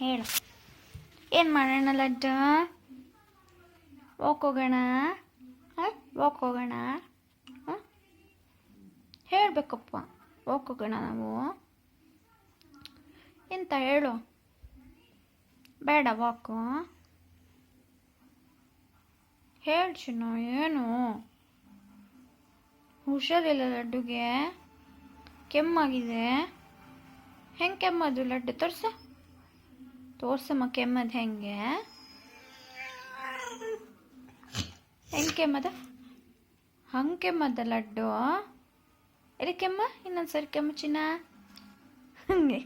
ಹೇಳು. ಏನು ಮಾಡೋಣ ಲಡ್ಡು? ವಾಕ್ ಹೋಗೋಣ? ವಾಕ್ ಹೋಗೋಣ? ಹೇಳಬೇಕಪ್ಪ. ವಾಕ್ ಹೋಗೋಣ ನಾವು ಎಂತ ಹೇಳು. ಬೇಡ ವಾಕು? ಹೇಳು ಚಿನ್ನು, ಏನು ಹುಷಾರಿಲ್ಲ ಲಡ್ಡುಗೆ? ಕೆಮ್ಮಾಗಿದೆ. ಹೆಂಗೆ ಕೆಮ್ಮದು ಲಡ್ಡು? ತೋರ್ಸಮ್ಮ ಕೆಮ್ಮದು ಹೆಂಗೆ ಕೆಮ್ಮದ? ಹಂಗೆ ಕೆಮ್ಮದ ಲಡ್ಡು? ಎಲ್ಲಿ ಕೆಮ್ಮ? ಇನ್ನೊಂದ್ಸರಿ ಕೆಮ್ಮ ಚಿನ್ನ. ಹಂಗೆ